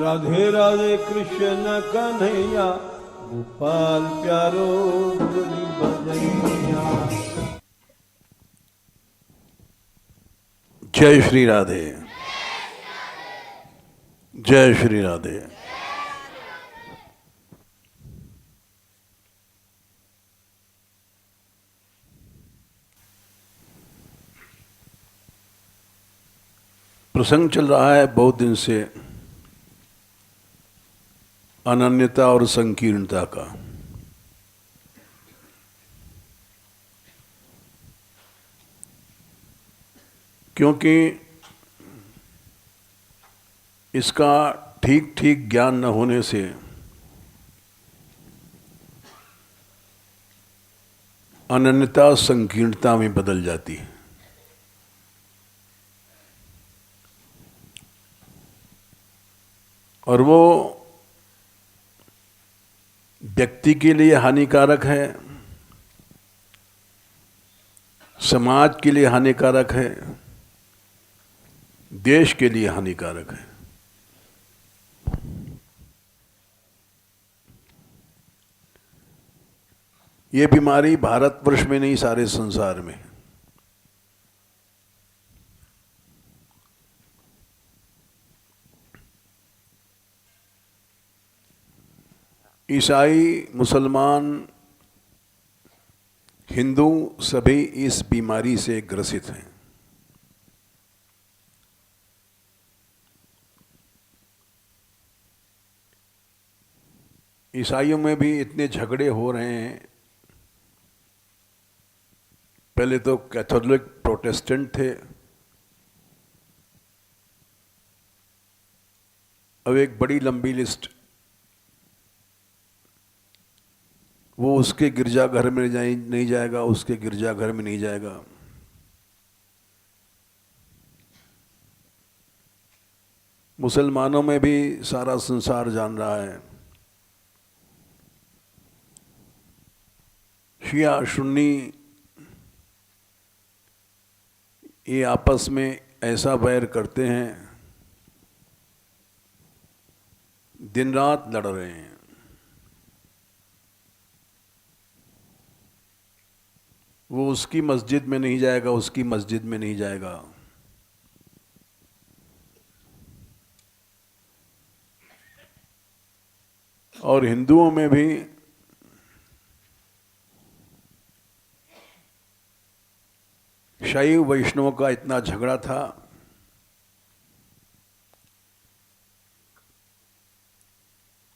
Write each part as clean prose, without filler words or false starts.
राधे राधे कृष्ण कन्हैया, गोपाल प्यारो मुरली बजैया। जय श्री राधे, जय श्री राधे। प्रसंग चल रहा है बहुत दिन से अनन्यता और संकीर्णता का। क्योंकि इसका ठीक ठीक ज्ञान न होने से अनन्यता संकीर्णता में बदल जाती है। और वो व्यक्ति के लिए हानिकारक है, समाज के लिए हानिकारक है, देश के लिए हानिकारक है। ये बीमारी भारतवर्ष में नहीं, सारे संसार में। ईसाई, मुसलमान, हिंदू सभी इस बीमारी से ग्रसित हैं। ईसाइयों में भी इतने झगड़े हो रहे हैं। पहले तो कैथोलिक प्रोटेस्टेंट थे, अब एक बड़ी लंबी लिस्ट। वो उसके गिरजाघर में नहीं जाएगा, उसके गिरजाघर में नहीं जाएगा। मुसलमानों में भी सारा संसार जान रहा है। शिया सुन्नी ये आपस में ऐसा वैर करते हैं, दिन रात लड़ रहे हैं। वो उसकी मस्जिद में नहीं जाएगा, उसकी मस्जिद में नहीं जाएगा। और हिंदुओं में भी शैव वैष्णवों का इतना झगड़ा था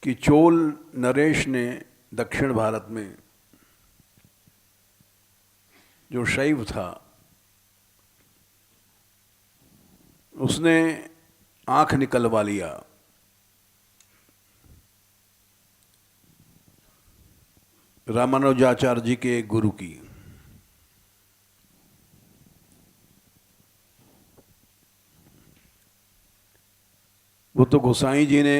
कि चोल नरेश ने दक्षिण भारत में जो शैव था, उसने आंख निकलवा लिया। रामानुजाचार्य जी के गुरु की। वो तो गोसाई जी ने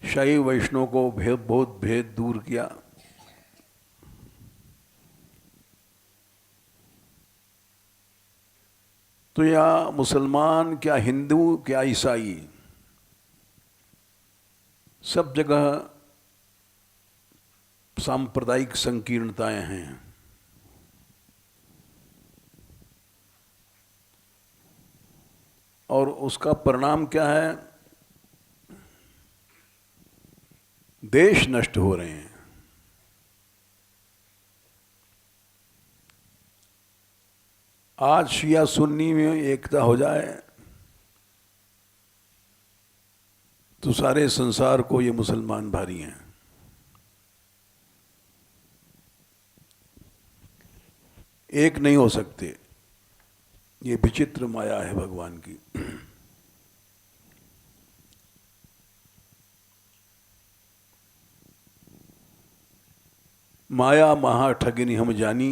शैव वैष्णव को बहुत भेद दूर किया। तो या मुसलमान, क्या हिंदू, क्या ईसाई, सब जगह सांप्रदायिक संकीर्णताएं हैं। और उसका परिणाम क्या है? देश नष्ट हो रहे हैं। आज शिया सुन्नी में एकता हो जाए तो सारे संसार को ये मुसलमान भारी हैं। एक नहीं हो सकते। ये विचित्र माया है भगवान की। माया महा ठगिनी हम जानी,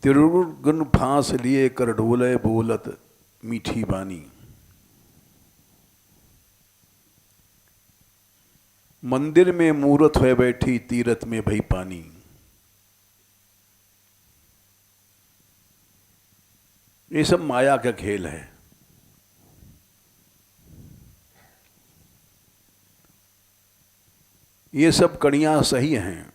तिरुगुन फांस लिए कर ढोले बोलत मीठी बानी। मंदिर में मूरत है बैठी, तीरथ में भई पानी। ये सब माया का खेल है। ये सब कड़ियां सही हैं।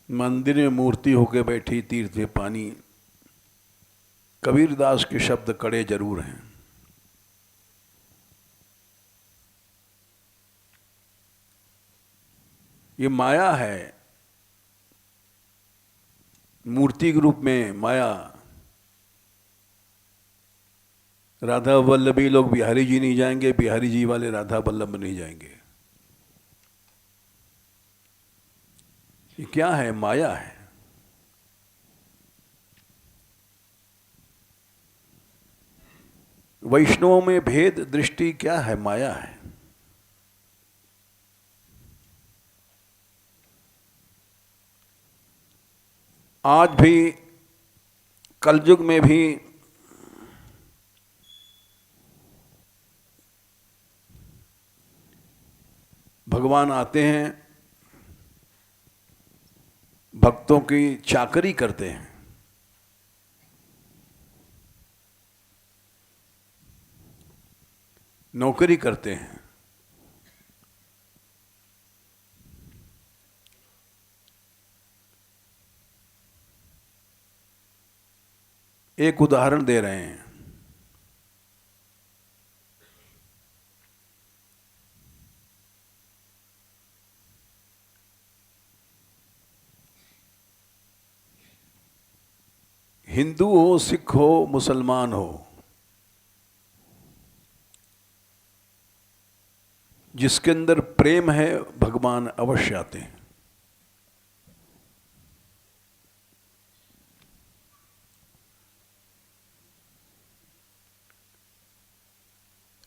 मंदिर में मूर्ति होके बैठी, तीर्थ में पानी। कबीरदास के शब्द कड़े जरूर हैं। ये माया है, मूर्ति के रूप में माया। राधा वल्लभी लोग बिहारी जी नहीं जाएंगे, बिहारी जी वाले राधा वल्लभ नहीं जाएंगे। ये क्या है? माया है। वैष्णवों में भेद दृष्टि क्या है? माया है। आज भी कलयुग में भी भगवान आते हैं, भक्तों की चाकरी करते हैं। नौकरी करते हैं। एक उदाहरण दे रहे हैं। हिंदू हो, सिख हो, मुसलमान हो, जिसके अंदर प्रेम है भगवान अवश्य आते हैं।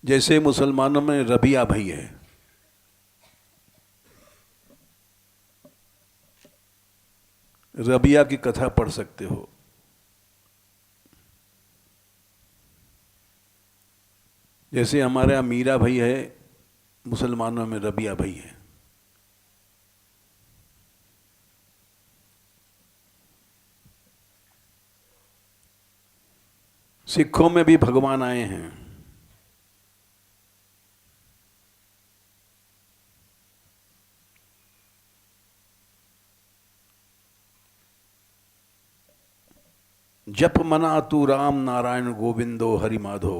जैसे मुसलमानों में रबिया भाई है। रबिया की कथा पढ़ सकते हो। जैसे हमारे यहाँ मीरा भाई है, मुसलमानों में रबिया भाई है। सिखों में भी भगवान आए हैं। जप मना तू राम नारायण गोविंदो हरि माधो।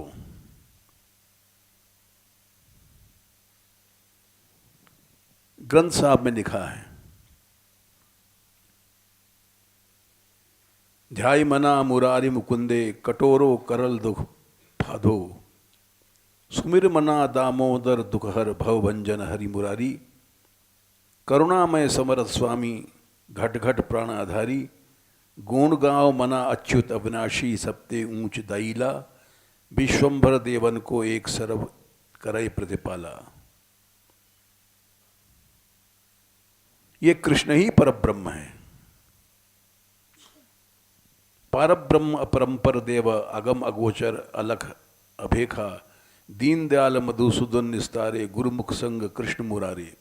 ग्रंथ साहब में लिखा है, ध्याय मना मुरारी मुकुंदे कटोरो करल दुख फाधो। सुमिर मना दामोदर दुखहर भवभंजन हरि मुरारी। करुणामय समरथ स्वामी घट घट प्राण आधारी। गुण गाँव मना अच्युत अविनाशी सप्ते ऊंच दाइला। विश्वंभर देवन को एक सर्व करय प्रतिपाला। ये कृष्ण ही परब्रह्म है। परब्रह्म अपरंपर देव अगम अगोचर अलख अभेखा। दीन दयाल मधुसूदन निस्तारे गुरुमुख संग कृष्ण मुरारे।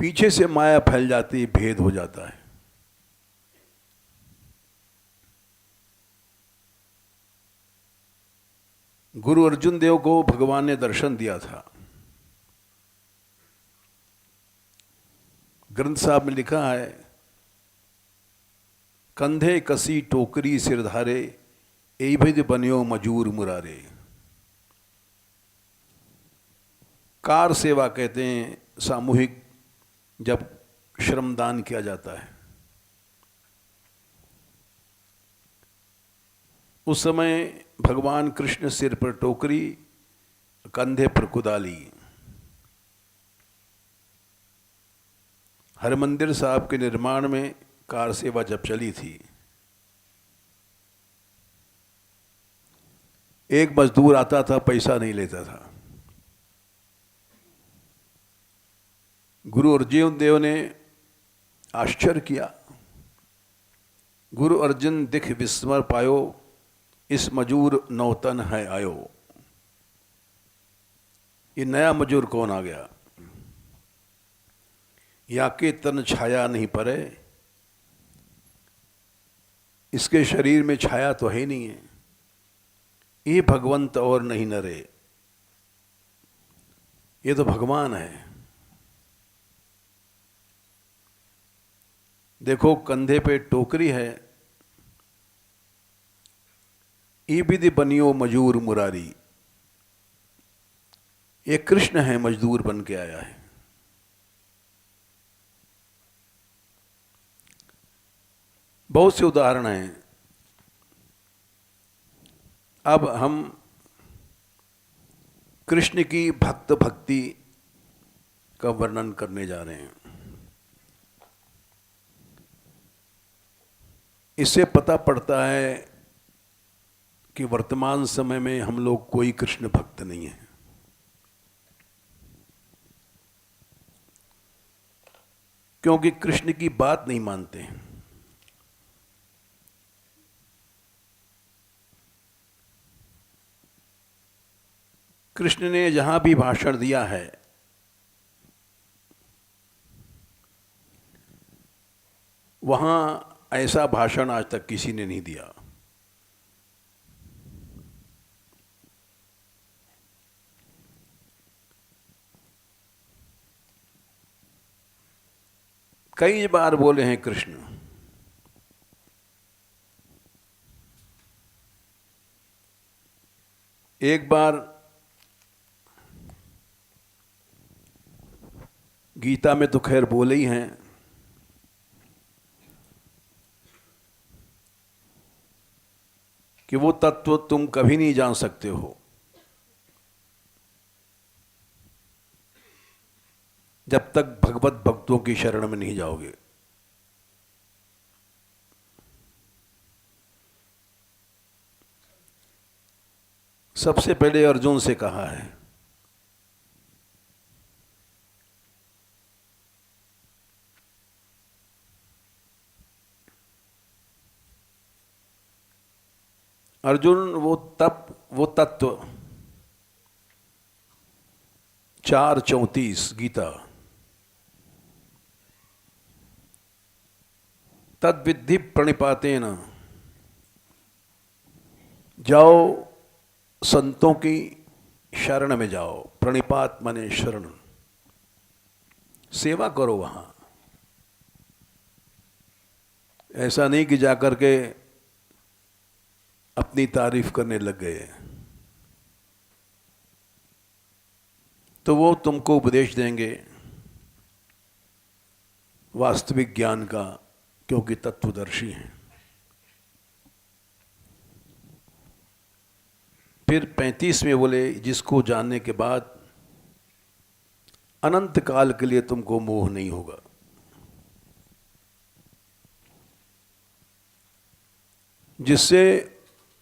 पीछे से माया फैल जाती, भेद हो जाता है। गुरु अर्जुन देव को भगवान ने दर्शन दिया था। ग्रंथ साहब में लिखा है, कंधे कसी टोकरी सिरधारे। एभिद बन्यो मजूर मुरारे। कार सेवा कहते हैं सामूहिक जब श्रमदान किया जाता है। उस समय भगवान कृष्ण सिर पर टोकरी, कंधे पर कुदाली। हरमंदिर साहब के निर्माण में कार सेवा जब चली थी, एक मजदूर आता था, पैसा नहीं लेता था। गुरु अर्जुन देव ने आश्चर्य किया। गुरु अर्जुन दिख विस्मर पायो। इस मजूर नौतन है आयो। ये नया मजूर कौन आ गया? या के तन छाया नहीं परे, इसके शरीर में छाया तो है नहीं है, ये भगवंत और नहीं नरे, ये तो भगवान है। देखो कंधे पे टोकरी है, ई विधि बनियो मजूर मुरारी, ये कृष्ण है, मजदूर बन के आया है। बहुत से उदाहरण हैं। अब हम कृष्ण की भक्त भक्ति का वर्णन करने जा रहे हैं। इससे पता पड़ता है कि वर्तमान समय में हम लोग कोई कृष्ण भक्त नहीं है। क्योंकि कृष्ण की बात नहीं मानते हैं। कृष्ण ने जहां भी भाषण दिया है वहां ऐसा भाषण आज तक किसी ने नहीं दिया। कई बार बोले हैं कृष्ण। एक बार गीता में तो खैर बोले ही हैं, कि वो तत्व तुम कभी नहीं जान सकते हो जब तक भगवत भक्तों की शरण में नहीं जाओगे। सबसे पहले अर्जुन से कहा है, अर्जुन वो तत्व 4:34 गीता, तद्विद्धि प्रणिपातेन, जाओ संतों की शरण में जाओ। प्रणिपात माने शरण, सेवा करो वहां। ऐसा नहीं कि जाकर के अपनी तारीफ करने लग गए, तो वो तुमको उपदेश देंगे वास्तविक ज्ञान का, क्योंकि तत्वदर्शी हैं। फिर 35 में बोले, जिसको जानने के बाद अनंत काल के लिए तुमको मोह नहीं होगा। जिससे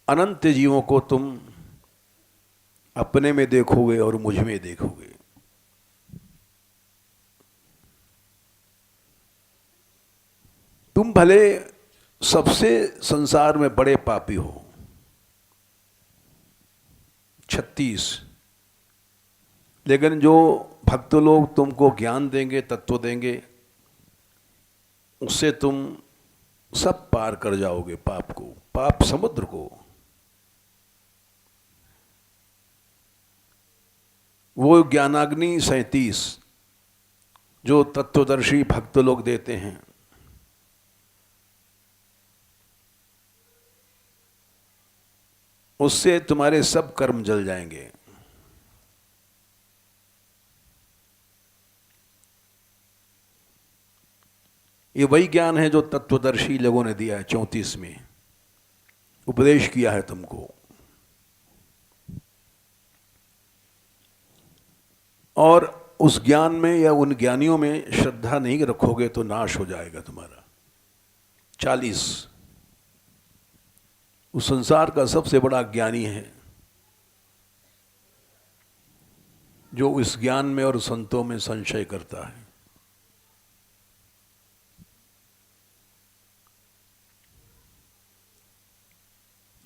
अनंत जीवों को तुम अपने में देखोगे और मुझ में देखोगे। तुम भले सबसे संसार में बड़े पापी हो, 36, लेकिन जो भक्त लोग तुमको ज्ञान देंगे, तत्व देंगे, उससे तुम सब पार कर जाओगे पाप को, पाप समुद्र को। वो ज्ञानाग्नि 37 जो तत्वदर्शी भक्त लोग देते हैं, उससे तुम्हारे सब कर्म जल जाएंगे। ये वही ज्ञान है जो तत्वदर्शी लोगों ने दिया है। 34 में उपदेश किया है तुमको। और उस ज्ञान में या उन ज्ञानियों में श्रद्धा नहीं रखोगे तो नाश हो जाएगा तुम्हारा। 40, उस संसार का सबसे बड़ा ज्ञानी है जो इस ज्ञान में और संतों में संशय करता है।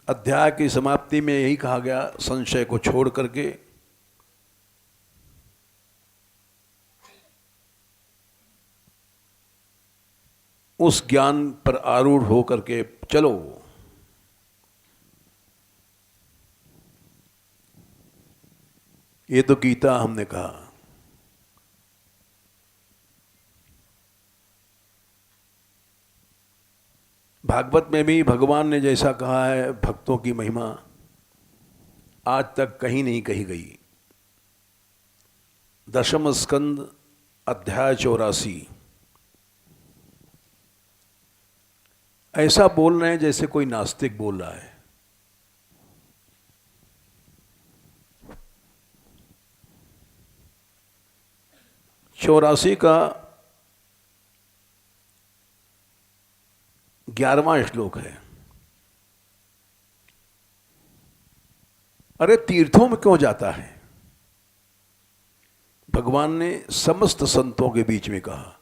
अध्याय की समाप्ति में यही कहा गया, संशय को छोड़ करके उस ज्ञान पर आरूढ़ हो करके चलो। ये तो गीता हमने कहा। भागवत में भी भगवान ने जैसा कहा है, भक्तों की महिमा आज तक कहीं नहीं कही गई। दशम स्कंद अध्याय 84। ऐसा बोल रहे हैं जैसे कोई नास्तिक बोल रहा है। चौरासी का 11वां श्लोक है। अरे तीर्थों में क्यों जाता है? भगवान ने समस्त संतों के बीच में कहा,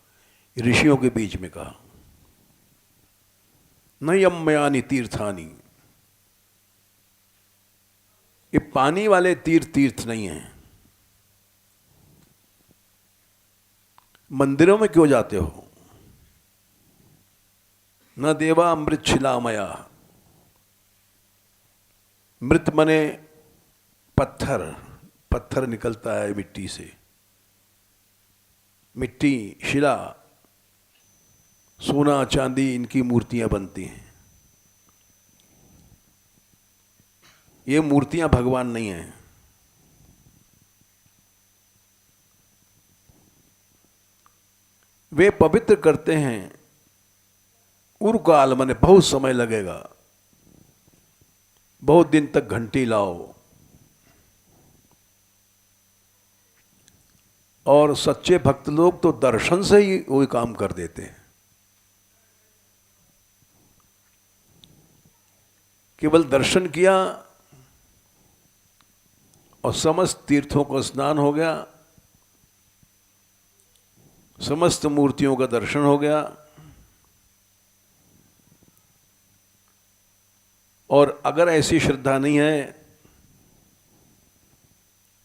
ऋषियों के बीच में कहा, न यम्यानि तीर्थानि। ये पानी वाले तीर्थ नहीं हैं। मंदिरों में क्यों जाते हो? न देवा अमृत शिलामया। मृत मने पत्थर, पत्थर निकलता है मिट्टी से, मिट्टी, शिला, सोना चांदी, इनकी मूर्तियां बनती हैं। ये मूर्तियां भगवान नहीं हैं। वे पवित्र करते हैं उर्काल, माने बहुत समय लगेगा, बहुत दिन तक घंटी लाओ। और सच्चे भक्त लोग तो दर्शन से ही वही काम कर देते हैं। केवल दर्शन किया और समस्त तीर्थों को स्नान हो गया, समस्त मूर्तियों का दर्शन हो गया, और अगर ऐसी श्रद्धा नहीं है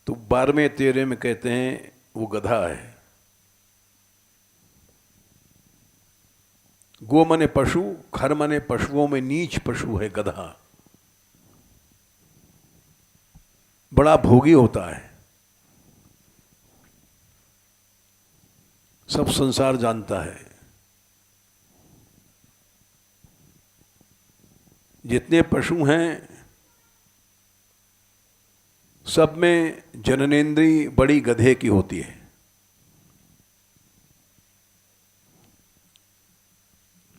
तो 12वें 13 में कहते हैं वो गधा है। गो मने पशु, खर मने पशुओं में नीच पशु है गधा। बड़ा भोगी होता है, सब संसार जानता है। जितने पशु हैं सब में जननेंद्री बड़ी गधे की होती है।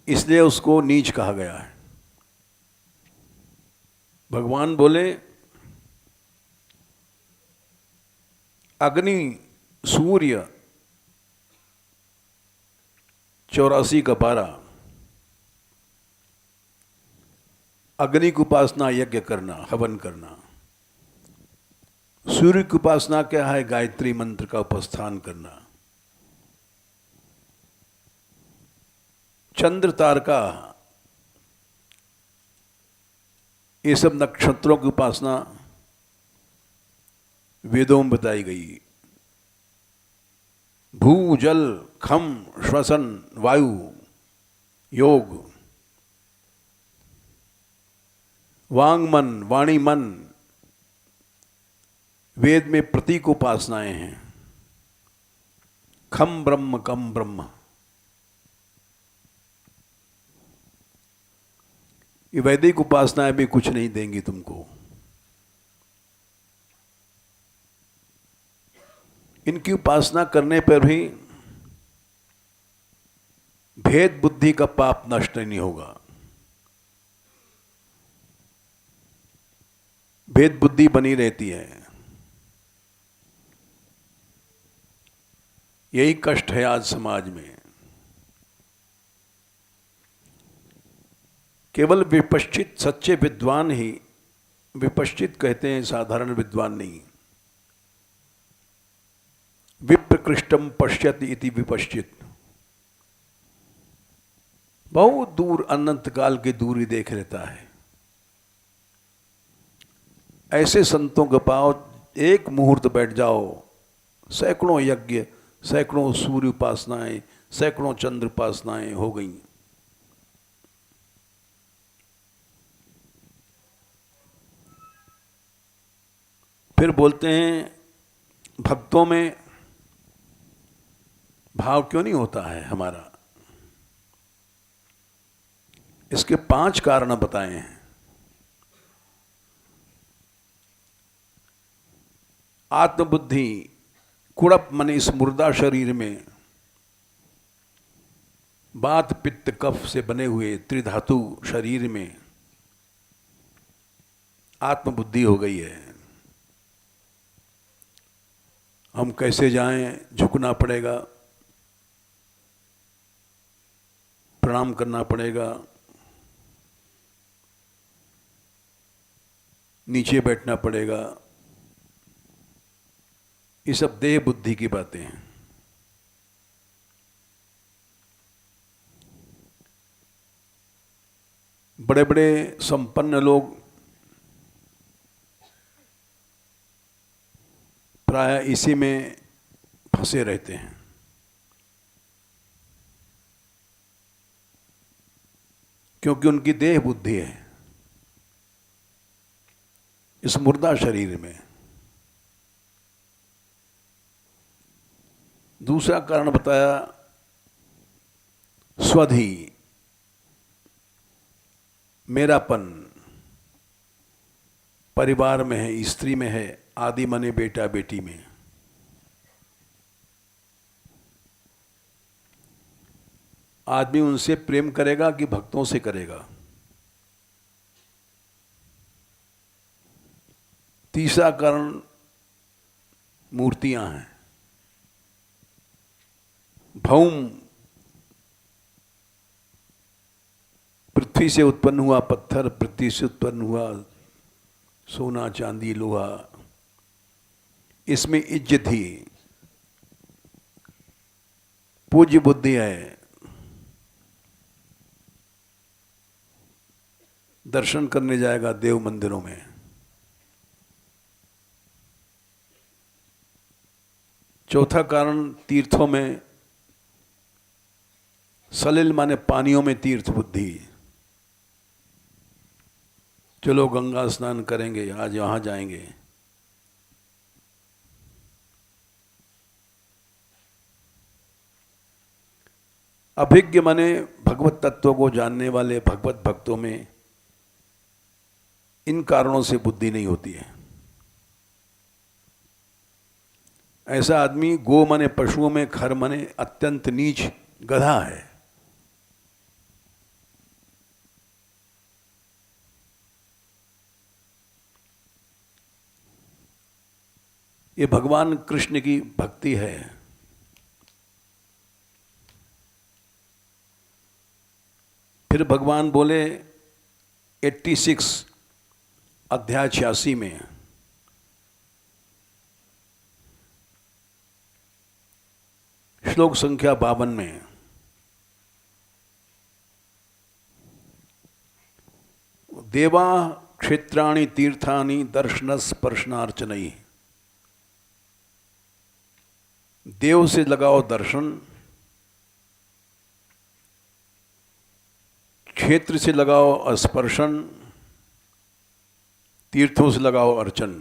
इसलिए उसको नीच कहा गया है। भगवान बोले अग्नि, सूर्य 84 का 12। अग्नि की उपासना यज्ञ करना, हवन करना। सूर्य की उपासना क्या है? गायत्री मंत्र का उपस्थान करना। चंद्र, तारका, ये सब नक्षत्रों की उपासना वेदों में बताई गई। भू, जल, खम, श्वसन, वायु, योग, वांग मन, वाणी मन, वेद में प्रतीक उपासनाएं हैं। खम ब्रह्म, कम ब्रह्म। ये वैदिक उपासनाएं भी कुछ नहीं देंगी तुमको। इनकी उपासना करने पर भी भेद बुद्धि का पाप नष्ट नहीं होगा। भेद बुद्धि बनी रहती है। यही कष्ट है आज समाज में। केवल विपश्चित सच्चे विद्वान ही, विपश्चित कहते हैं साधारण विद्वान नहीं, विप्रकृष्टम पश्यति इति विपश्चित। बहुत दूर, अनंत काल की दूरी देख लेता है। ऐसे संतों के पास एक मुहूर्त बैठ जाओ, सैकड़ों यज्ञ, सैकड़ों सूर्य उपासनाएं, सैकड़ों चंद्र उपासनाएं हो गई। फिर बोलते हैं भक्तों में भाव क्यों नहीं होता है हमारा। इसके 5 कारण बताए हैं। आत्मबुद्धि कुड़प मन इस मुर्दा शरीर में बात पित्त कफ से बने हुए त्रिधातु शरीर में आत्मबुद्धि हो गई है। हम कैसे जाएं, झुकना पड़ेगा, प्रणाम करना पड़ेगा, नीचे बैठना पड़ेगा। ये सब देह बुद्धि की बातें हैं। बड़े बड़े संपन्न लोग प्राय इसी में फंसे रहते हैं। क्योंकि उनकी देह बुद्धि है इस मुर्दा शरीर में। दूसरा कारण बताया स्वधि, मेरापन, परिवार में है, स्त्री में है, आदि मने बेटा बेटी में। आदमी उनसे प्रेम करेगा कि भक्तों से करेगा। तीसरा कारण मूर्तियां हैं। भौम, पृथ्वी से उत्पन्न हुआ पत्थर, पृथ्वी से उत्पन्न हुआ सोना चांदी लोहा, इसमें इज्जत ही, पूज्य बुद्धि है। दर्शन करने जाएगा देव मंदिरों में। चौथा कारण तीर्थों में सलिल माने पानियों में तीर्थ बुद्धि। चलो गंगा स्नान करेंगे, आज वहां जाएंगे। अभिज्ञ माने भगवत तत्व को जानने वाले भगवत भक्तों में इन कारणों से बुद्धि नहीं होती है। ऐसा आदमी गो माने पशुओं में, खर माने अत्यंत नीच गधा है। ये भगवान कृष्ण की भक्ति है। फिर भगवान बोले 86 अध्याय 86 में, श्लोक संख्या 52 में, देवा क्षेत्राणि तीर्थानि दर्शन स्पर्शनार्चनई। देव से लगाओ दर्शन, क्षेत्र से लगाओ स्पर्शन, तीर्थों से लगाओ अर्चन।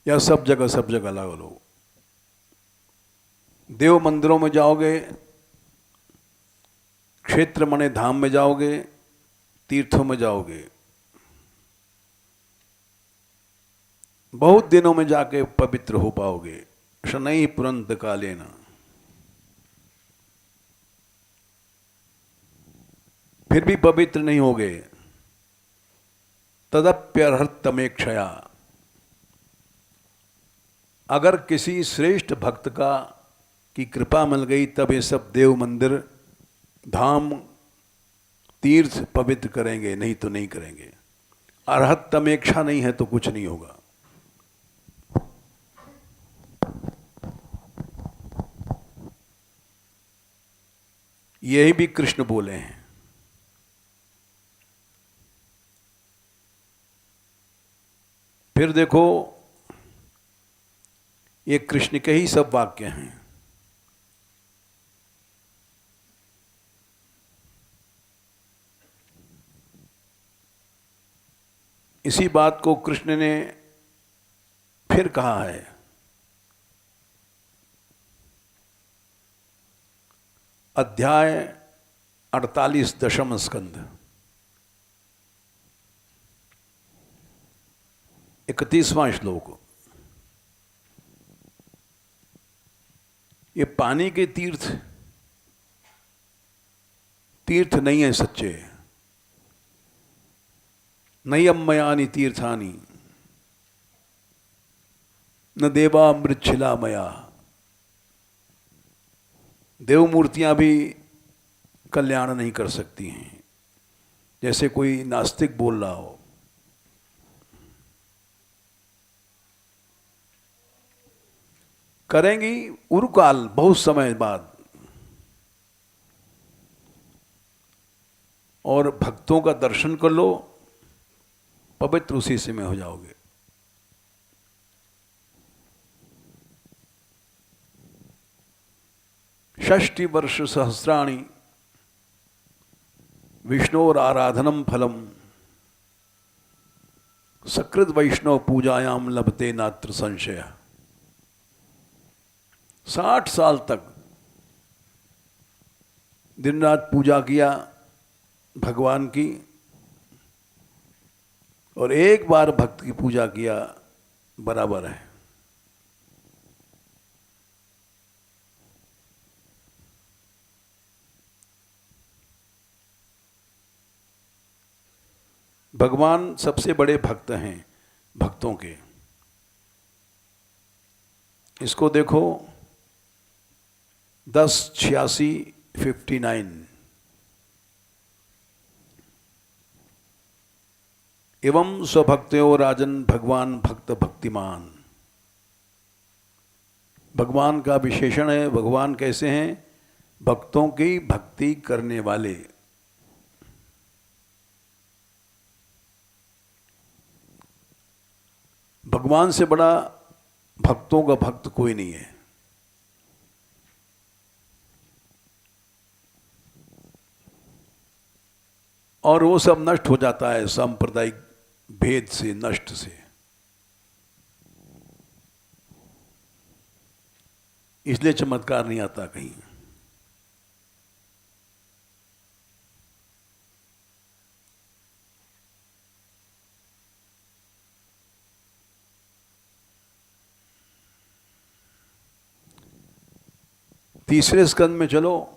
या सब जगह लगा लो। देव मंदिरों में जाओगे, क्षेत्र मने धाम में जाओगे, तीर्थों में जाओगे, बहुत दिनों में जाके पवित्र हो पाओगे। शनैः पुरंत कालेन। फिर भी पवित्र नहीं होगे। तदप्यर्हतमेक्षया। अगर किसी श्रेष्ठ भक्त की कृपा मिल गई तब ये सब देव मंदिर, धाम, तीर्थ पवित्र करेंगे, नहीं तो नहीं करेंगे। अर्हतमेक्षा नहीं है तो कुछ नहीं होगा। यही भी कृष्ण बोले हैं। फिर देखो, ये कृष्ण के ही सब वाक्य हैं। इसी बात को कृष्ण ने फिर कहा है। अध्याय 48 दशम स्कंद 31वां श्लोक। ये पानी के तीर्थ तीर्थ नहीं है सच्चे। नयम्मयानि तीर्थानि न देवा मृच्छिला मया। देव मूर्तियां भी कल्याण नहीं कर सकती हैं। जैसे कोई नास्तिक बोल रहा हो। करेंगी उरुकाल, बहुत समय बाद। और भक्तों का दर्शन कर लो, पवित्र उसी से में हो जाओगे। षष्टि वर्ष सहस्राणि विष्णोर आराधनम फलम सकृत वैष्णव पूजायाम लभते नात्र संशय। 60 साल तक दिन रात पूजा किया भगवान की, और एक बार भक्त की पूजा किया बराबर है। भगवान सबसे बड़े भक्त हैं भक्तों के। इसको देखो 10:86:59। एवं स्वभक्त्यो राजन भगवान भक्त भक्तिमान। भगवान का विशेषण है। भगवान कैसे हैं? भक्तों की भक्ति करने वाले। भगवान से बड़ा भक्तों का भक्त कोई नहीं है। और वो सब नष्ट हो जाता है सांप्रदायिक भेद से, नष्ट से। इसलिए चमत्कार नहीं आता कहीं। तीसरे स्कंद में चलो।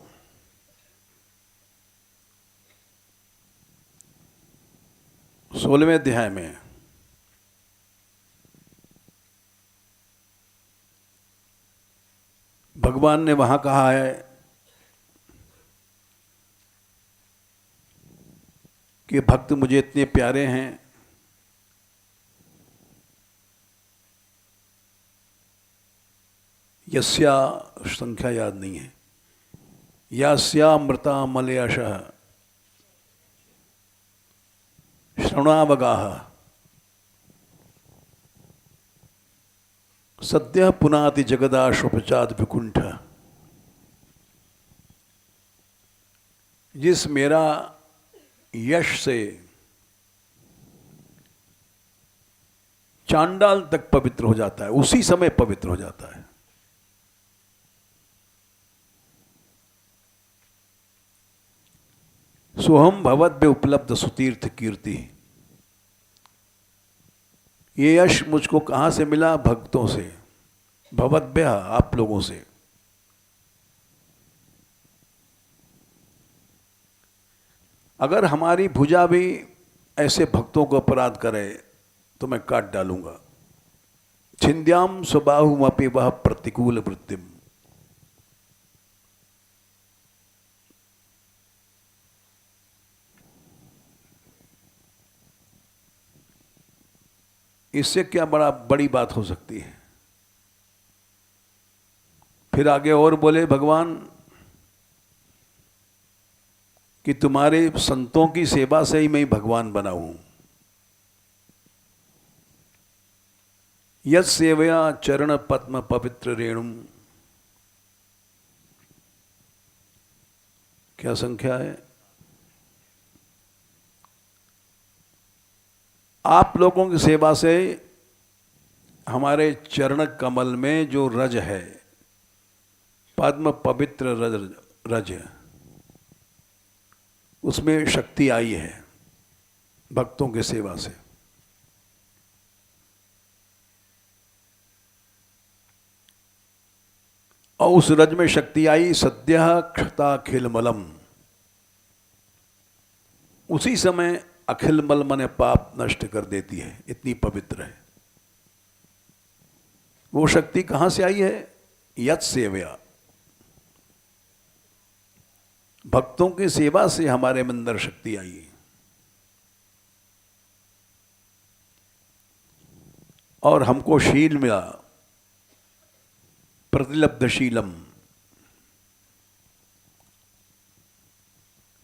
सोलहवें अध्याय में भगवान ने वहां कहा है कि भक्त मुझे इतने प्यारे हैं यस्या संख्या याद नहीं है। यास्यामृता मलयशः श्रवणावगाह सद्य पुनाति जगदाशुपचाद विकुंठ। जिस मेरा यश से चांडाल तक पवित्र हो जाता है, उसी समय पवित्र हो जाता है। सोहम भवद्भ्य उपलब्ध सुतीर्थ कीर्ति। ये यश मुझको कहां से मिला? भक्तों से। भवद्भ्य, आप लोगों से। अगर हमारी भुजा भी ऐसे भक्तों को अपराध करे तो मैं काट डालूंगा। छिंद्याम स्वबाहुमपि वह प्रतिकूल वृत्तिम। इससे क्या बड़ी बात हो सकती है? फिर आगे और बोले भगवान कि तुम्हारे संतों की सेवा से ही मैं भगवान बना हूं। यत् सेवया चरण पद्म पवित्र रेणुम। क्या संख्या है? आप लोगों की सेवा से हमारे चरण कमल में जो रज है, पद्म पवित्र रज रज, उसमें शक्ति आई है भक्तों की सेवा से। और उस रज में शक्ति आई, सद्यः क्षताखिल मलम। उसी समय अखिल मल मन पाप नष्ट कर देती है, इतनी पवित्र है वो शक्ति। कहां से आई है? यत् सेवया, भक्तों की सेवा से हमारे अंदर शक्ति आई है। और हमको शील मिला, प्रतिलब्धशीलम।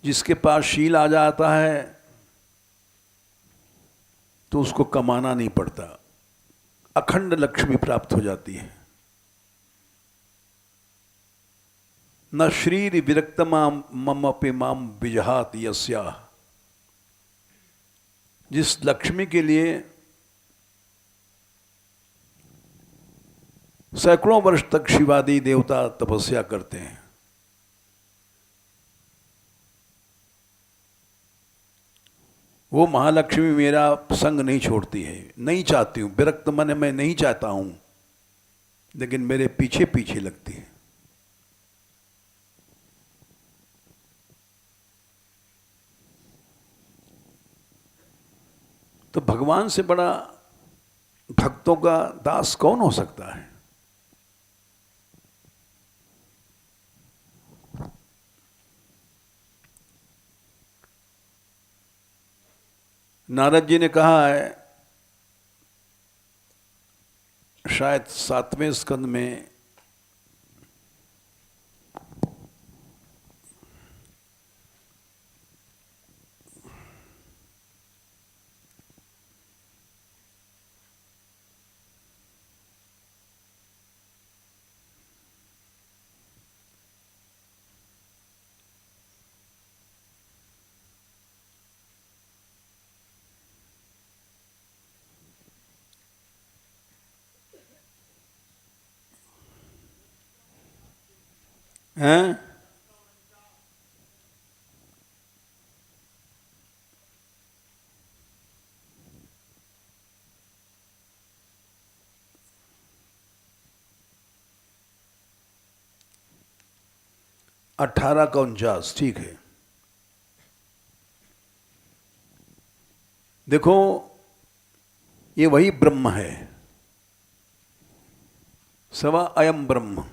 जिसके पास शील आ जाता है तो उसको कमाना नहीं पड़ता, अखंड लक्ष्मी प्राप्त हो जाती है। न श्रीर विरक्तमा मम पे माम विजहात यस्या। जिस लक्ष्मी के लिए सैकड़ों वर्ष तक शिवादि देवता तपस्या करते हैं, वो महालक्ष्मी मेरा संग नहीं छोड़ती है, नहीं चाहती हूं, विरक्त मन में नहीं चाहता हूं, लेकिन मेरे पीछे पीछे लगती है। तो भगवान से बड़ा भक्तों का दास कौन हो सकता है? नारद जी ने कहा है, शायद 7वें स्कंद में, हैं 18 का 49, ठीक है। देखो ये वही ब्रह्म है, सवा अयम ब्रह्म।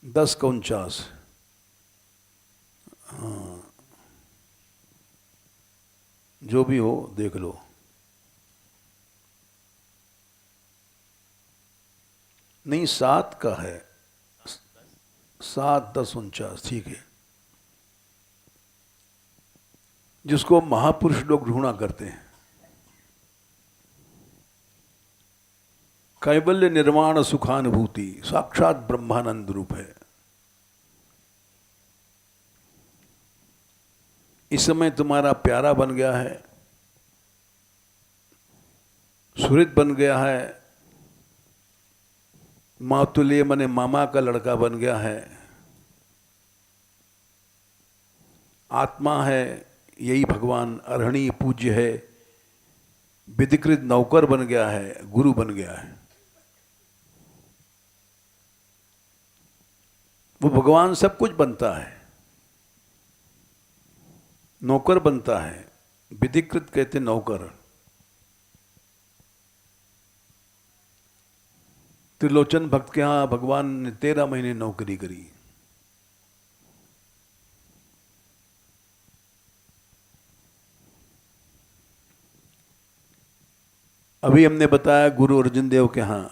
10 का 49। हाँ, जो भी हो देख लो। नहीं 7 का है, 7, 10, 49, ठीक है। जिसको महापुरुष लोग ढूंढा करते हैं, कैवल्य निर्वाण सुखानुभूति, साक्षात ब्रह्मानंद रूप है। इस समय तुम्हारा प्यारा बन गया है, सुहृद बन गया है, मातुल्य मने मामा का लड़का बन गया है, आत्मा है, यही भगवान अर्हणीय पूज्य है, विधिकृत नौकर बन गया है, गुरु बन गया है। वो भगवान सब कुछ बनता है, नौकर बनता है, विधिकृत कहते नौकर। त्रिलोचन भक्त के यहां भगवान ने 13 महीने नौकरी करी। अभी हमने बताया गुरु अर्जुन देव के यहां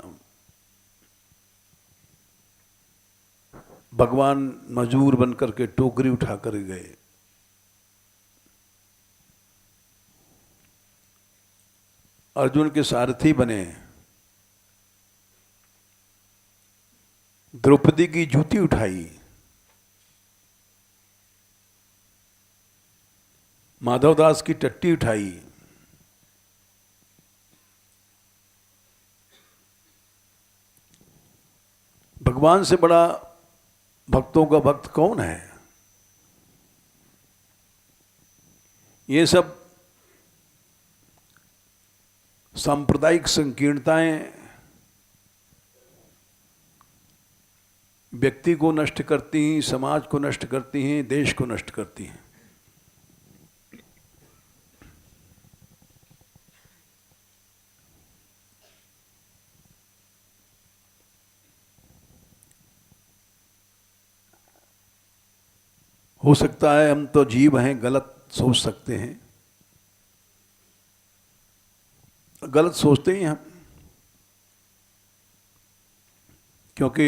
भगवान मजूर बनकर के टोकरी उठाकर गए। अर्जुन के सारथी बने, द्रौपदी की जूती उठाई, माधवदास की टट्टी उठाई। भगवान से बड़ा भक्तों का भक्त कौन है? ये सब सांप्रदायिक संकीर्णताएं व्यक्ति को नष्ट करती हैं, समाज को नष्ट करती हैं, देश को नष्ट करती हैं। हो सकता है हम तो जीव हैं, गलत सोच सकते हैं, गलत सोचते ही हम, क्योंकि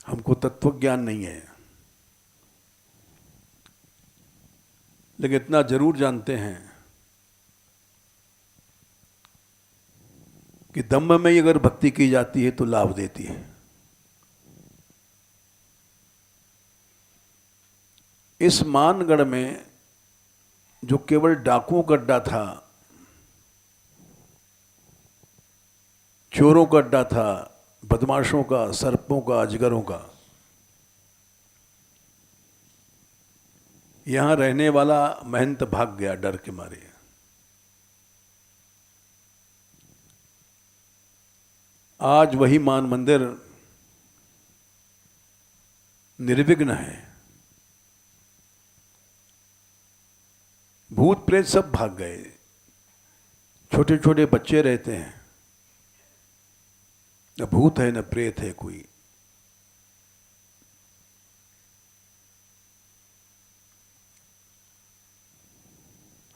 हमको तत्व ज्ञान नहीं है। लेकिन इतना जरूर जानते हैं कि दम्भ में ही अगर भक्ति की जाती है तो लाभ देती है। इस मानगढ़ में जो केवल डाकुओं का अड्डा था, चोरों का अड्डा था, बदमाशों का, सर्पों का, अजगरों का, यहां रहने वाला महंत भाग गया डर के मारे। आज वही मान मंदिर निर्विघ्न है। भूत प्रेत सब भाग गए, छोटे छोटे बच्चे रहते हैं, न भूत है न प्रेत है कोई।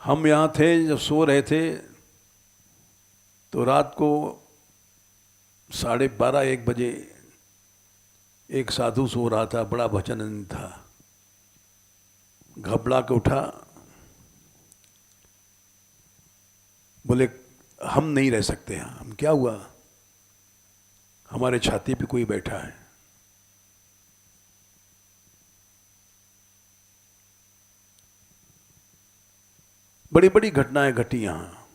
हम यहां थे, जब सो रहे थे तो रात को 12:30-1 बजे एक साधु सो रहा था, बड़ा भजनंद था, घबरा के उठा, बोले हम नहीं रह सकते यहाँ। हम क्या हुआ? हमारे छाती पे कोई बैठा है। बड़ी बड़ी घटनाएं घटी यहाँ।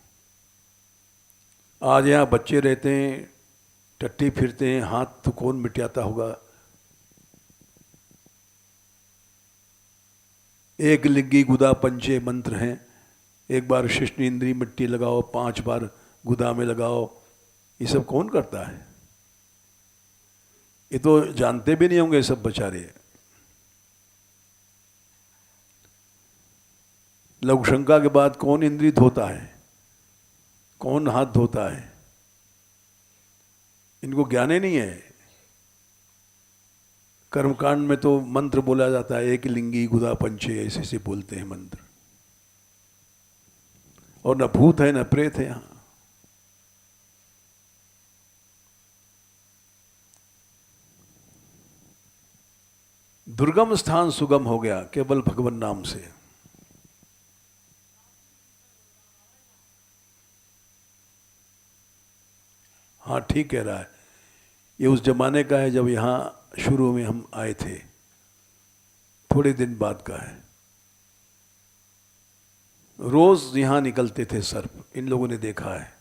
आज यहाँ बच्चे रहते हैं, टट्टी फिरते हैं, हाथ तो कौन मिटाता होगा। एक लिग्गी गुदा पंचे मंत्र हैं, एक बार शिष्ण इंद्री मिट्टी लगाओ, 5 बार गुदा में लगाओ। ये सब कौन करता है? ये तो जानते भी नहीं होंगे सब बेचारे। लघु शंका के बाद कौन इंद्री धोता है, कौन हाथ धोता है? इनको ज्ञान ही नहीं है। कर्मकांड में तो मंत्र बोला जाता है, एक लिंगी गुदा पंचे, ऐसे ऐसे बोलते हैं मंत्र। और न भूत है न प्रेत है यहां। दुर्गम स्थान सुगम हो गया केवल भगवान नाम से। हाँ ठीक कह रहा है। ये उस जमाने का है जब यहां शुरू में हम आए थे, थोड़े दिन बाद का है। रोज यहां निकलते थे सर्प, इन लोगों ने देखा है,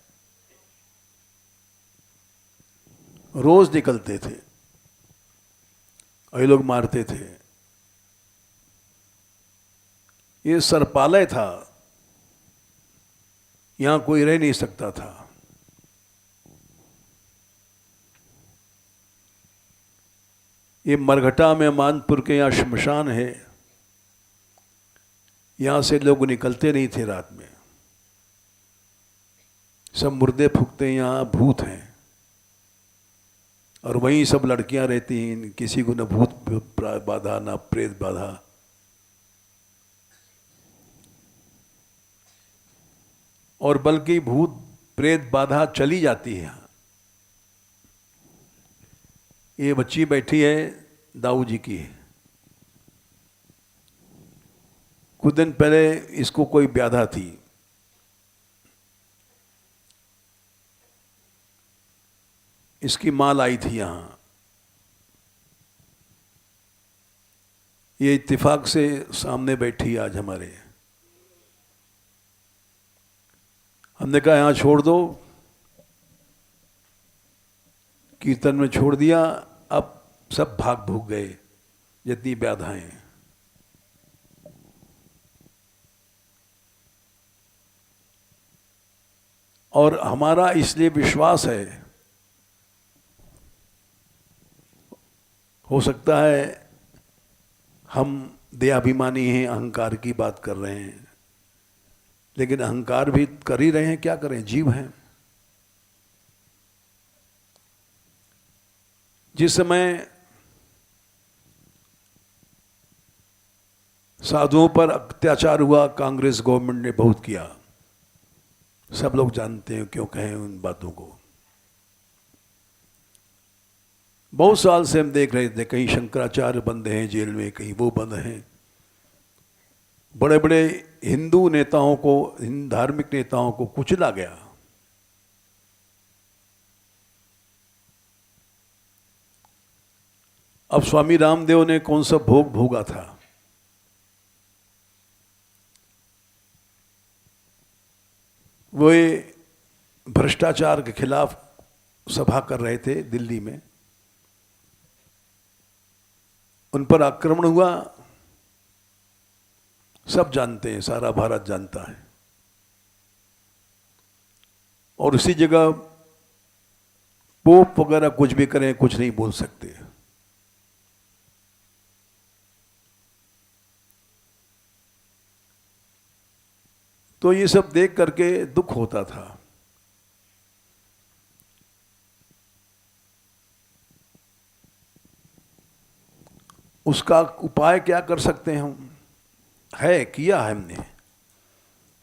रोज निकलते थे और ये लोग मारते थे। ये सर्पालय था, यहां कोई रह नहीं सकता था। ये मरघटा में मानपुर के यहाँ श्मशान है, यहां से लोग निकलते नहीं थे रात में, सब मुर्दे फूकते, यहाँ भूत हैं। और वहीं सब लड़कियां रहती हैं, किसी को न भूत बाधा न प्रेत बाधा। और बल्कि भूत प्रेत बाधा चली जाती है। ये बच्ची बैठी है, दाऊ जी की है। कुछ दिन पहले इसको कोई व्याधा थी, इसकी माल आई थी यहां। ये इत्तेफाक से सामने बैठी आज हमारे। हमने कहा यहाँ छोड़ दो, कीर्तन में छोड़ दिया, अब सब भाग भूग गए जितनी बाधाएं हैं। और हमारा इसलिए विश्वास है, हो सकता है हम देहाभिमानी हैं, अहंकार की बात कर रहे हैं, लेकिन अहंकार भी कर ही रहे हैं, क्या करें, जीव हैं। जिस समय साधुओं पर अत्याचार हुआ, कांग्रेस गवर्नमेंट ने बहुत किया, सब लोग जानते हैं, क्यों कहें उन बातों को। बहुत साल से हम देख रहे थे, कहीं शंकराचार्य बंद हैं जेल में, कहीं वो बंद हैं। बड़े बड़े हिंदू नेताओं को, धार्मिक नेताओं को कुचला गया। अब स्वामी रामदेव ने कौन सा भोग भोगा था? वो भ्रष्टाचार के खिलाफ सभा कर रहे थे दिल्ली में, उन पर आक्रमण हुआ, सब जानते हैं, सारा भारत जानता है। और उसी जगह पोप वगैरह कुछ भी करें, कुछ नहीं बोल सकते। तो ये सब देख करके दुख होता था। उसका उपाय क्या कर सकते हैं हम? है, किया है हमने,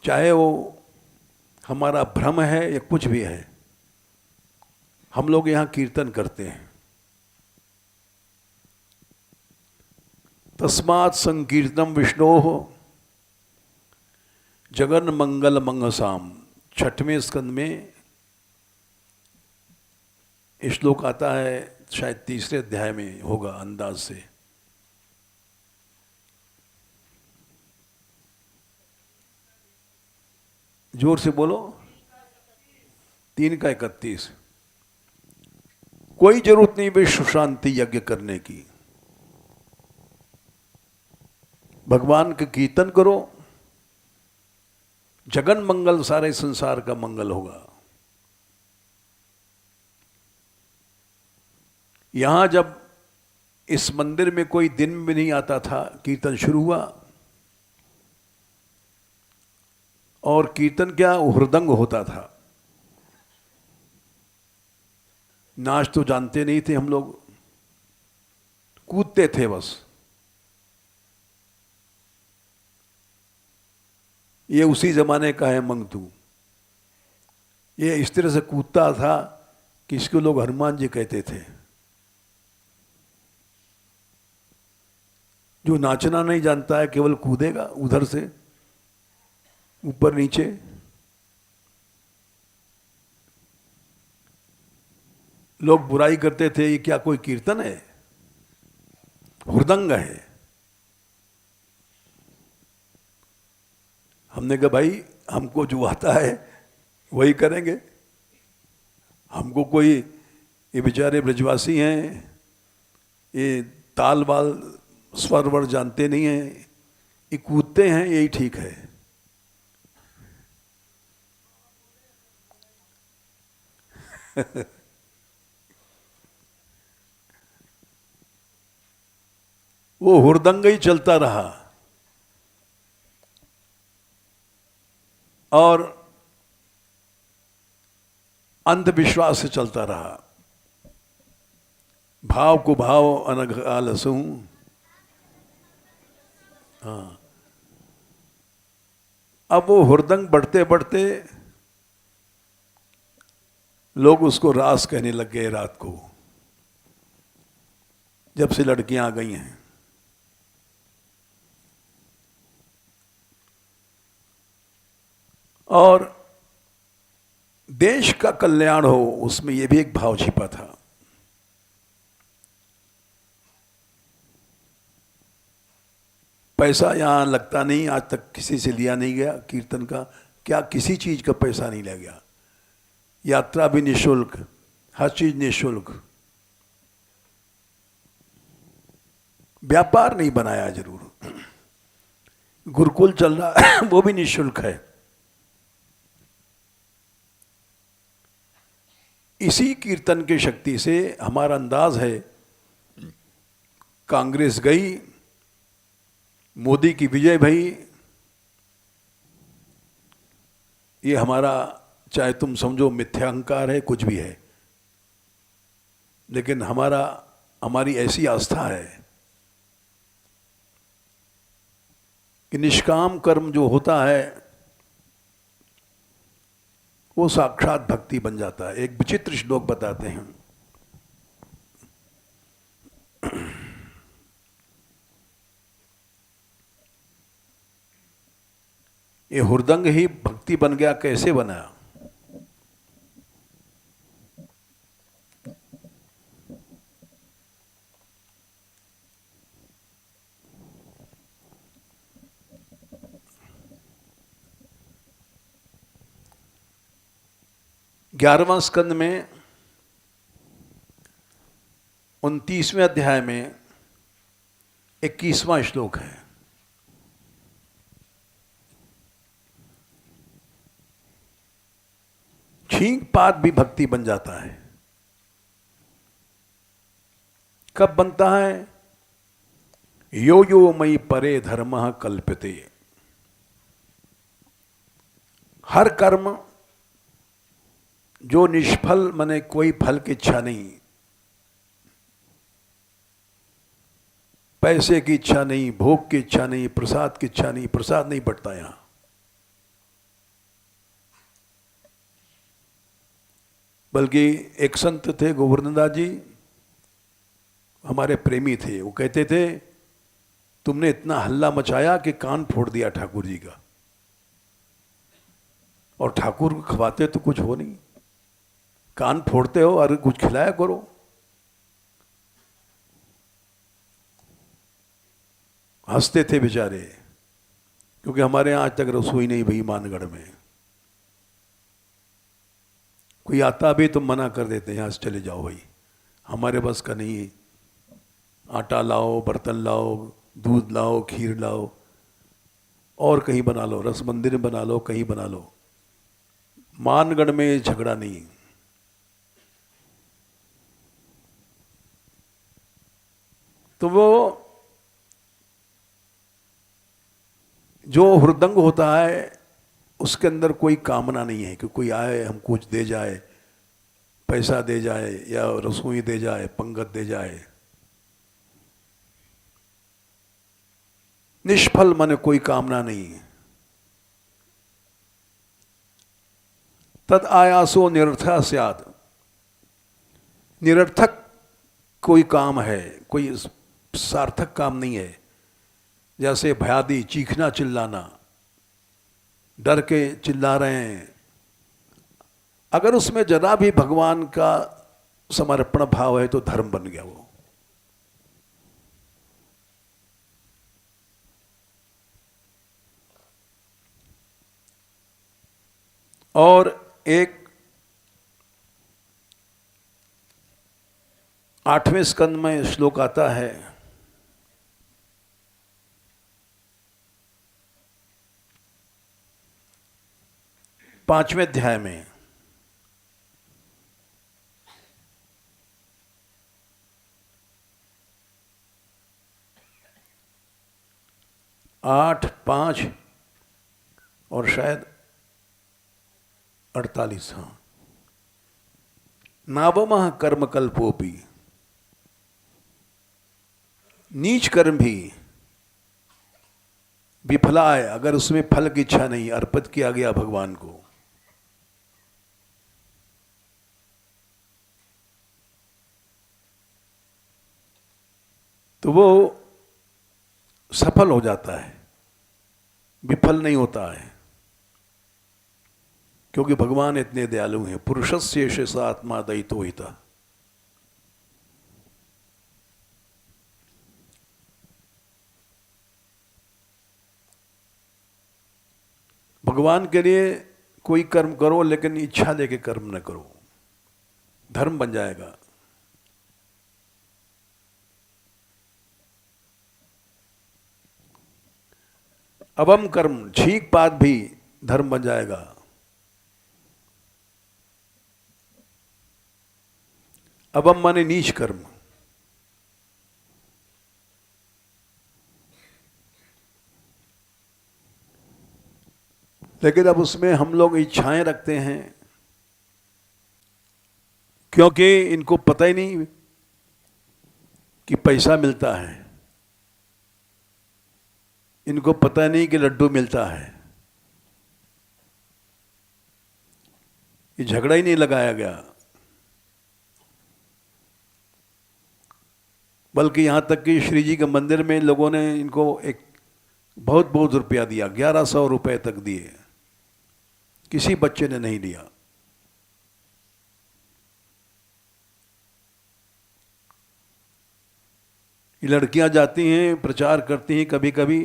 चाहे वो हमारा भ्रम है या कुछ भी है। हम लोग यहाँ कीर्तन करते हैं, तस्मात् संकीर्तनम विष्णोः जगन मंगल मंगसाम, 6वें स्कंद में श्लोक आता है, शायद 3रे अध्याय में होगा अंदाज से। जोर से बोलो। 3 का 31। कोई जरूरत नहीं विश्व शांति यज्ञ करने की, भगवान के कीर्तन करो, जगन मंगल, सारे संसार का मंगल होगा। यहां जब इस मंदिर में कोई दिन भी नहीं आता था, कीर्तन शुरू हुआ, और कीर्तन क्या, हुरदंग होता था। नाच तो जानते नहीं थे हम लोग, कूदते थे बस। ये उसी जमाने का है मंगतू। ये इस तरह से कूदता था कि इसको लोग हनुमान जी कहते थे। जो नाचना नहीं जानता है, केवल कूदेगा उधर से ऊपर नीचे। लोग बुराई करते थे, ये क्या कोई कीर्तन है, हुरदंग है। हमने कहा भाई, हमको जो आता है वही करेंगे। हमको कोई, ये बेचारे ब्रजवासी हैं, ये ताल बाल स्वर वर जानते नहीं हैं, ये कूदते हैं, यही ठीक है। वो हुरदंग ही चलता रहा। और अंधविश्वास से चलता रहा। भाव को भाव अनघ आलसू। हाँ, अब वो हुरदंग बढ़ते बढ़ते लोग उसको रास कहने लग गए रात को, जब से लड़कियां आ गई हैं। और देश का कल्याण हो, उसमें यह भी एक भाव छिपा था। पैसा यहाँ लगता नहीं, आज तक किसी से लिया नहीं गया कीर्तन का। क्या किसी चीज़ का पैसा नहीं लिया गया। यात्रा भी निःशुल्क, हर चीज़ निःशुल्क। व्यापार नहीं बनाया जरूर, गुरुकुल चल रहा है वो भी निःशुल्क है। इसी कीर्तन की शक्ति से हमारा अंदाज है, कांग्रेस गई, मोदी की विजय भई, ये हमारा चाहे तुम समझो मिथ्यांकार है, कुछ भी है, लेकिन हमारी ऐसी आस्था है कि निष्काम कर्म जो होता है वो साक्षात भक्ति बन जाता है। एक विचित्र श्लोक बताते हैं, ये हुरदंग ही भक्ति बन गया, कैसे बना? ग्यारहवां स्कंद में 29वें अध्याय में 21वां श्लोक है। छींक पात भी भक्ति बन जाता है। कब बनता है? यो यो मयि परे धर्मः कल्प्यते। हर कर्म जो निष्फल, माने कोई फल की इच्छा नहीं, पैसे की इच्छा नहीं, भोग की इच्छा नहीं, प्रसाद की इच्छा नहीं, प्रसाद नहीं बटता यहां। बल्कि एक संत थे गोवर्धनदास जी, हमारे प्रेमी थे, वो कहते थे तुमने इतना हल्ला मचाया कि कान फोड़ दिया ठाकुर जी का, और ठाकुर को खवाते तो कुछ हो नहीं, कान फोड़ते हो और कुछ खिलाया करो। हंसते थे बेचारे, क्योंकि हमारे यहां आज तक रसोई नहीं भई मानगढ़ में। कोई आता भी तो मना कर देते हैं, यहां से चले जाओ भाई, हमारे बस का नहीं। आटा लाओ, बर्तन लाओ, दूध लाओ, खीर लाओ, और कहीं बना लो, रस मंदिर में बना लो, कहीं बना लो, मानगढ़ में झगड़ा नहीं। तो वो जो हुरदंग होता है उसके अंदर कोई कामना नहीं है कि कोई आए हम कुछ दे जाए, पैसा दे जाए या रसोई दे जाए, पंगत दे जाए। निष्फल मन कोई कामना नहीं है। तद आयासो निरर्थक स्यात्। निरर्थक कोई काम है, कोई सार्थक काम नहीं है। जैसे भयादि, चीखना चिल्लाना, डर के चिल्ला रहे हैं, अगर उसमें जरा भी भगवान का समर्पण भाव है तो धर्म बन गया वो। और एक 8वें स्कंद में श्लोक आता है, पांचवें अध्याय में, आठ, 5 और शायद 48। हाँ, नावमः कर्म कल्पोपि। नीच कर्म भी विफलाय, अगर उसमें फल की इच्छा नहीं, अर्पित किया गया भगवान को, तो वो सफल हो जाता है, विफल नहीं होता है, क्योंकि भगवान इतने दयालु हैं। पुरुषस्य शेष आत्मा दयितो हिता। भगवान के लिए कोई कर्म करो, लेकिन इच्छा लेके कर्म न करो, धर्म बन जाएगा। अवम कर्म, छींक पात भी धर्म बन जाएगा। अवम माने नीच कर्म। लेकिन अब उसमें हम लोग इच्छाएं रखते हैं, क्योंकि इनको पता ही नहीं कि पैसा मिलता है, इनको पता नहीं कि लड्डू मिलता है। ये झगड़ा ही नहीं लगाया गया, बल्कि यहां तक कि श्री जी के मंदिर में लोगों ने इनको एक बहुत बहुत रुपया दिया, 1100 रुपए तक दिए, किसी बच्चे ने नहीं दिया। ये लड़कियां जाती हैं, प्रचार करती हैं, कभी कभी,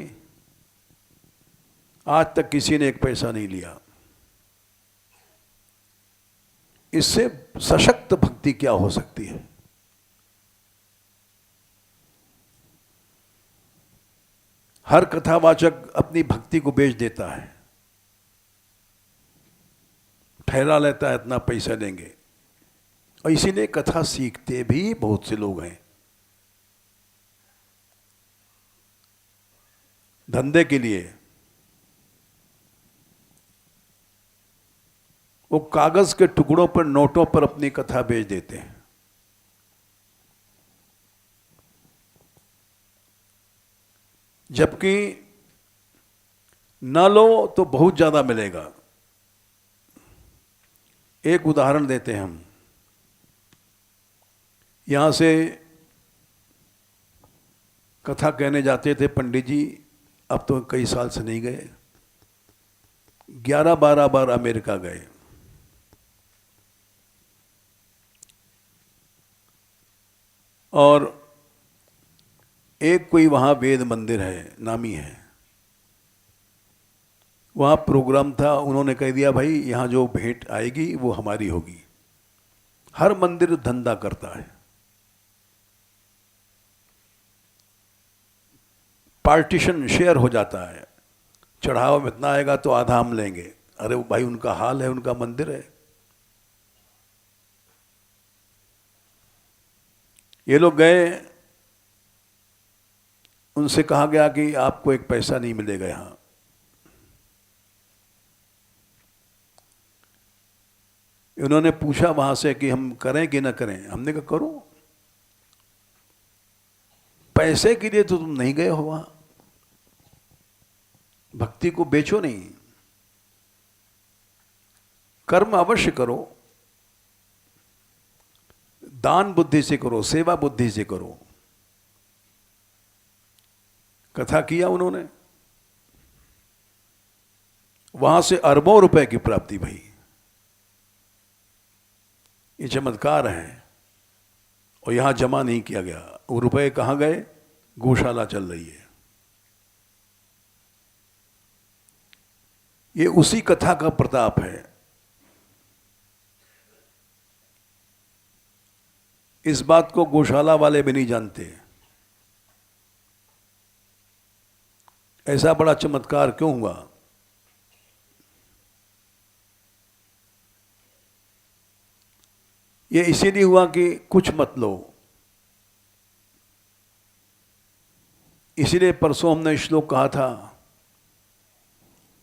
आज तक किसी ने एक पैसा नहीं लिया। इससे सशक्त भक्ति क्या हो सकती है? हर कथावाचक अपनी भक्ति को बेच देता है, ठहरा लेता है इतना पैसा देंगे, और इसीलिए कथा सीखते भी बहुत से लोग हैं धंधे के लिए। वो कागज के टुकड़ों पर, नोटों पर अपनी कथा बेच देते हैं। जबकि न लो तो बहुत ज्यादा मिलेगा। एक उदाहरण देते हैं हम। यहां से कथा कहने जाते थे पंडित जी, अब तो कई साल से नहीं गए, 11-12 बार अमेरिका गए। और एक कोई वहाँ वेद मंदिर है, नामी है, वहाँ प्रोग्राम था, उन्होंने कह दिया भाई यहाँ जो भेंट आएगी वो हमारी होगी। हर मंदिर धंधा करता है, पार्टीशन शेयर हो जाता है, चढ़ावा में इतना आएगा तो आधा हम लेंगे। अरे वो भाई उनका हाल है, उनका मंदिर है। ये लोग गए, उनसे कहा गया कि आपको एक पैसा नहीं मिलेगा यहां। उन्होंने पूछा वहां से कि हम करें कि ना करें। हमने कहा करो, पैसे के लिए तो तुम नहीं गए हो वहां, भक्ति को बेचो नहीं, कर्म अवश्य करो, दान बुद्धि से करो, सेवा बुद्धि से करो। कथा किया उन्होंने, वहां से अरबों रुपए की प्राप्ति भई। ये चमत्कार है, और यहां जमा नहीं किया गया। वो रुपए कहां गए? गौशाला चल रही है। ये उसी कथा का प्रताप है। इस बात को गौशाला वाले भी नहीं जानते। ऐसा बड़ा चमत्कार क्यों हुआ? ये इसीलिए हुआ कि कुछ मत लो। इसीलिए परसों हमने श्लोक कहा था,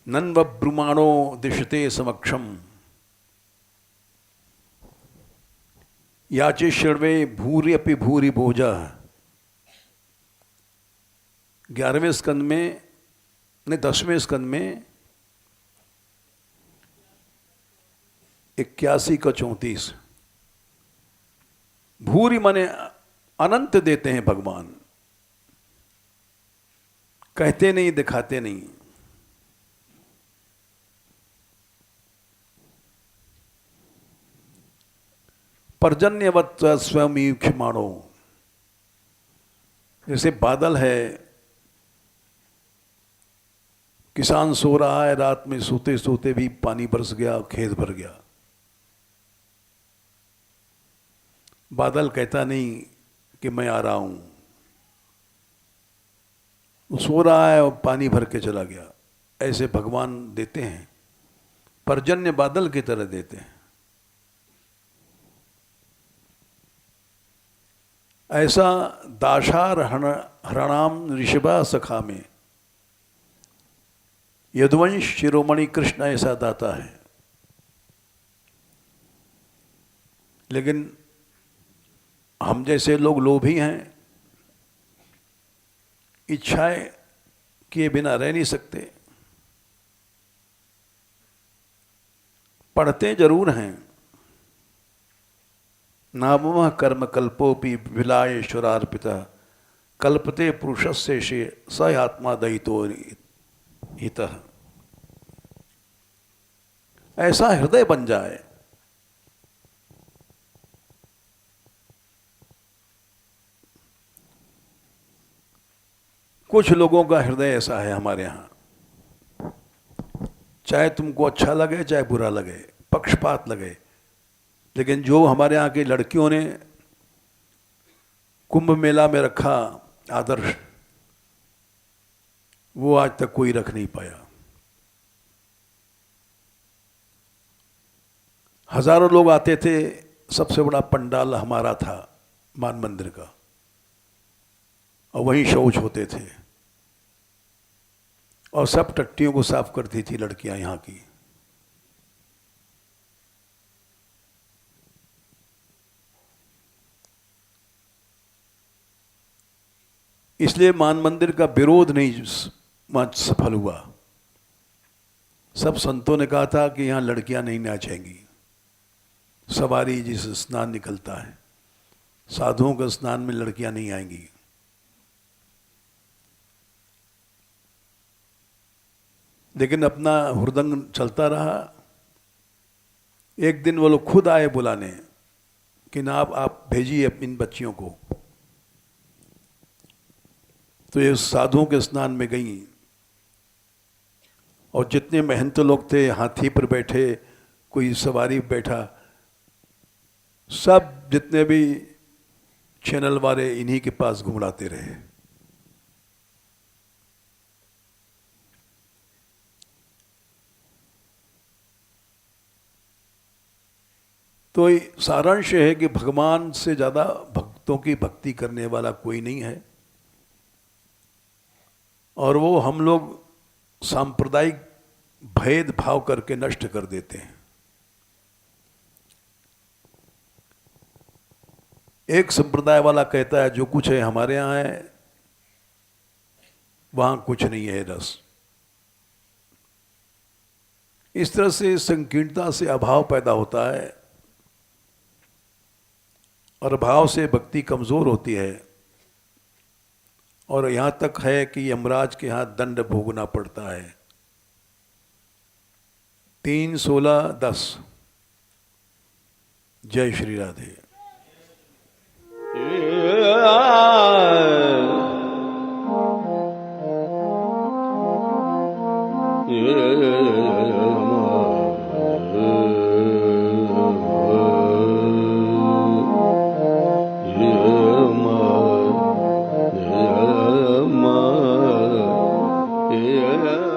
नन्व ब्रुमाणो दिशते समक्षम याचे शर्वे भूरि अपि भूरि भोजा। 11वें स्कंद में, नहीं 10वें स्कंद में 81 का 34। भूरि माने अनंत देते हैं भगवान, कहते नहीं, दिखाते नहीं। पर्जन्यवत् स्वयं क्षमाणो, जैसे बादल है, किसान सो रहा है, रात में सोते सोते भी पानी बरस गया, खेत भर गया। बादल कहता नहीं कि मैं आ रहा हूं, वो सो रहा है और पानी भर के चला गया। ऐसे भगवान देते हैं, पर्जन्य बादल की तरह देते हैं। ऐसा दाशार हरणाम ऋषभा सखा में यदुवंश शिरोमणि कृष्ण ऐसा दाता है। लेकिन हम जैसे लोग लोभी हैं, इच्छाएं किए बिना रह नहीं सकते। पढ़ते जरूर हैं, नामः कर्म कल्पोपि विलायेश्वरार्पिता कल्पते पुरुषस्य स आत्मा दयितो हितः। ऐसा हृदय बन जाए, कुछ लोगों का हृदय ऐसा है हमारे यहाँ, चाहे तुमको अच्छा लगे चाहे बुरा लगे, पक्षपात लगे, लेकिन जो हमारे यहाँ की लड़कियों ने कुंभ मेला में रखा आदर्श, वो आज तक कोई रख नहीं पाया। हजारों लोग आते थे, सबसे बड़ा पंडाल हमारा था मान मंदिर का, और वहीं शौच होते थे, और सब टट्टियों को साफ करती थी लड़कियां यहाँ की। इसलिए मान मंदिर का विरोध नहीं सफल हुआ। सब संतों ने कहा था कि यहाँ लड़कियां नहीं नाचेंगी। सवारी जिस स्नान निकलता है, साधुओं के स्नान में लड़कियां नहीं आएंगी। लेकिन अपना हुरदंग चलता रहा। एक दिन वो लोग खुद आए बुलाने कि ना आप भेजिए इन बच्चियों को। तो ये साधुओं के स्नान में गई, और जितने महंत लोग थे हाथी पर बैठे, कोई सवारी बैठा, सब जितने भी चैनल वाले इन्हीं के पास घुमड़ाते रहे। तो सारांश है कि भगवान से ज़्यादा भक्तों की भक्ति करने वाला कोई नहीं है, और वो हम लोग सांप्रदायिक भेदभाव करके नष्ट कर देते हैं। एक संप्रदाय वाला कहता है जो कुछ है हमारे यहाँ है, वहां कुछ नहीं है रस। इस तरह से संकीर्णता से अभाव पैदा होता है, और अभाव से भक्ति कमजोर होती है, और यहां तक है कि यमराज के यहाँ दंड भोगना पड़ता है। 3-16-10। जय श्री राधे। Yeah.